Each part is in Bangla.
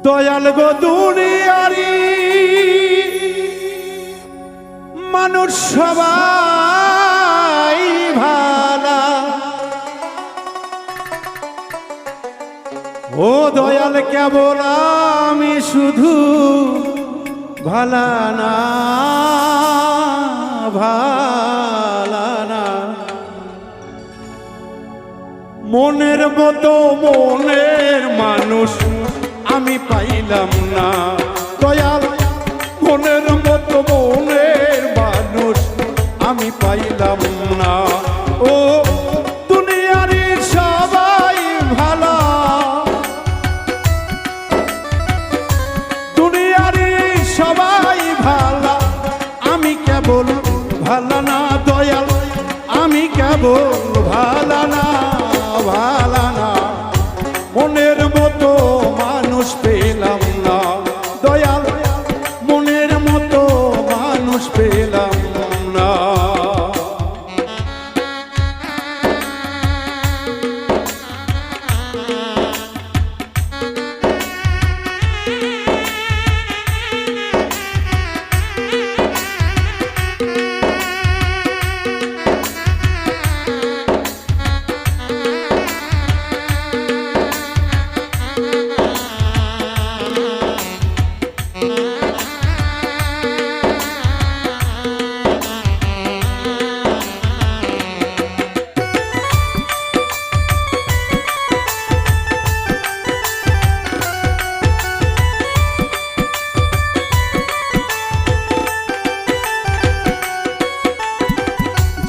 দয়াল গো দুনিয়ারি মানুষ সবাই ভালা, ও দয়াল কেবল আমি শুধু ভালা না, ভালা না। মনের মতো মনের মানুষ আমি পাইলাম না দয়াল, মনের মতো মনের মানুষ আমি পাইলাম না। ও দুনিয়ারি সবাই ভালা, দুনিয়ারি সবাই ভালা, আমি কেবল ভালা না দয়াল, আমি কেবল ভালা না, ভালা না। মনের মতো মানুষ পেলাম না দয়াল, মনের মতো মানুষ পেলাম না।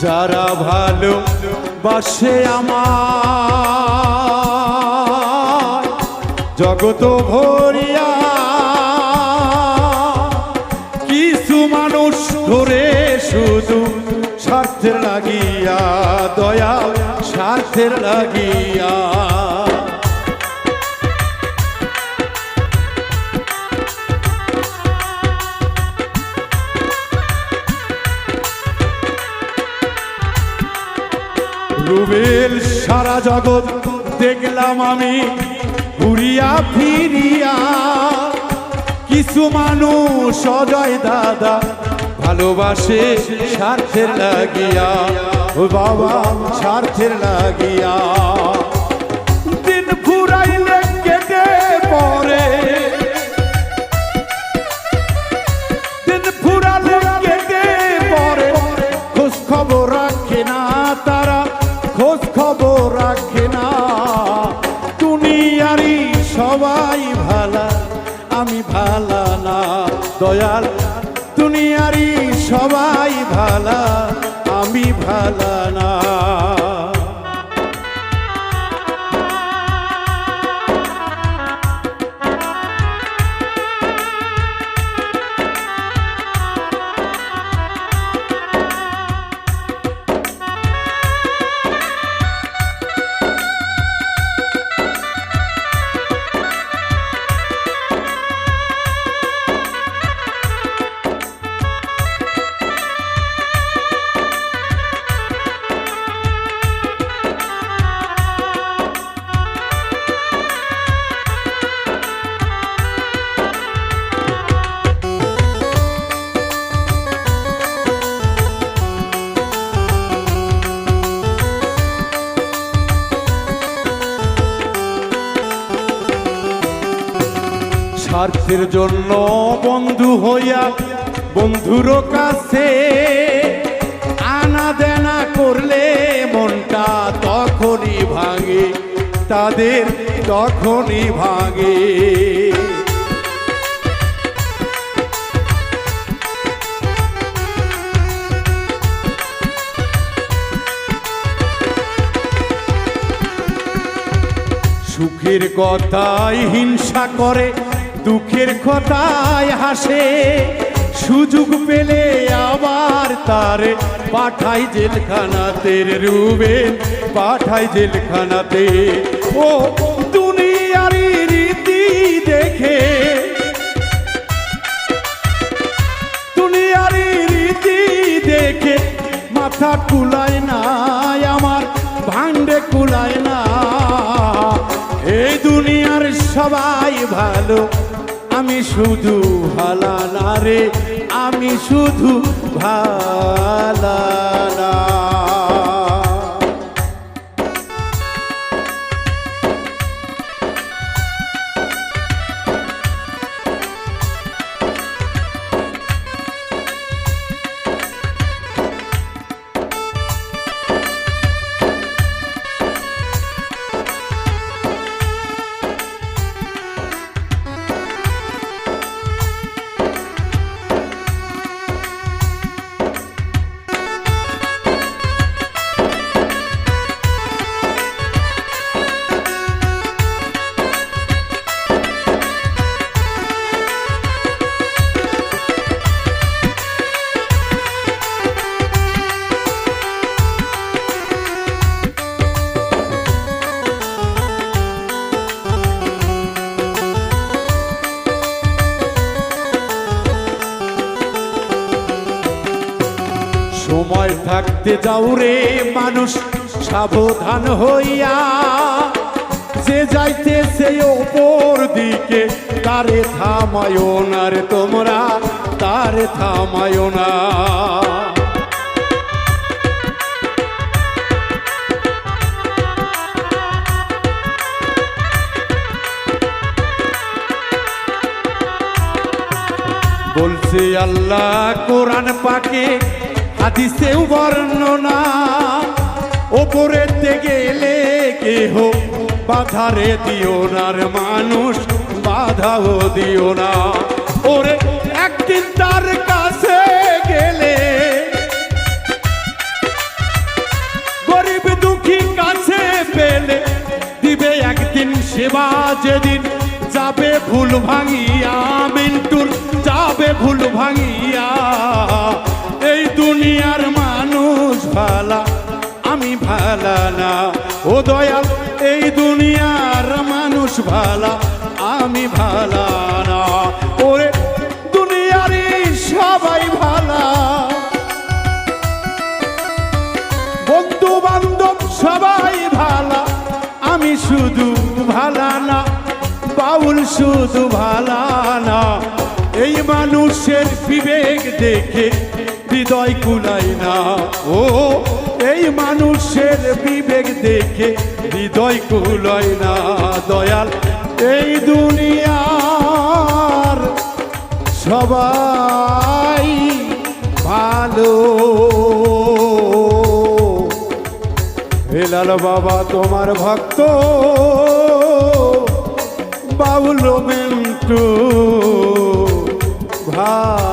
যারা ভালো বাসে আমার জগত ভরিয়া, কিছু মানুষ ধরে শুধু স্বার্থের লাগিয়া দয়াল, স্বার্থের লাগিয়া। রুবেল সারা জগৎ দেখলাম আমি ঘুরিয়া ফিরিয়া, কিছু মানুষ অজয় দাদা ভালোবাসে স্বার্থের লাগিয়া, ও বাবা স্বার্থের লাগিয়া। দিন ফুরাইলে কেটে পরে, দিন ফুরালে কেটে পরে, খোঁজ খবর রাখে না তারা, খোঁজ খবর রাখে না। দুনিয়ারি সবাই ভালা, আমি ভালা না দয়াল, দুনিয়ারি সবাই ভালা, আমি ভালা না। স্বার্থের জন্য বন্ধু হইয়া বন্ধুর কাছে আনা দেনা করলে মনটা তখনই ভাঙে, তাদের তখনই ভাঙে। সুখের কথায় হিংসা করে, দুঃখের কথায় হাসে, সুযোগ পেলে আবার তারে পাঠাই জেলখানাতে, রুবেল পাঠাই জেলখানাতে। ও দুনিয়ারি রীতি দেখে, দুনিয়ারি রীতি দেখে মাথা কুলায় না আমার, ভান্ডে কুলায় না। এই দুনিয়ার সবাই ভালো, আমি শুধু ভালা না রে, আমি শুধু ভালা না। সময় থাকতে যাও রে মানুষ সাবধান হইয়া, যে যাইতেছে ওপর দিকে তারে থামায় না রে, তোমরা তারে থামায় না। বলছে আল্লাহ কোরআন পাকে, হাদিসেও বর্ণনা, ওপরেতে গেলে কেহ বাধারে দিও না রে মানুষ, বাধাও দিও না। ওরে একদিন তার কাছে গেলে, গরিব দুঃখী কাছে পেলে দিবে একদিন সেবা, যেদিন যাবে ভুল ভাঙিয়া, মিন্টুর যাবে ভুল ভাঙিয়া। এই দুনিয়ার মানুষ ভালা, আমি ভালা না ও দয়াল, এই দুনিয়ার মানুষ ভালা, আমি ভালা না। ওরে দুনিয়ারই সবাই ভালা, বন্ধু বান্ধব সবাই ভালা, আমি শুধু ভালা না, বাউল শুধু ভালা না। এই মানুষের বিবেক দেখে হৃদয় কুলায় না, ও এই মানুষের বিবেক দেখে হৃদয় কুলায় না। দয়াল এই দুনিয়ার সবাই ভালো। হেলাল বাবা তোমার ভক্ত, বাউল মিন্টু ভালো।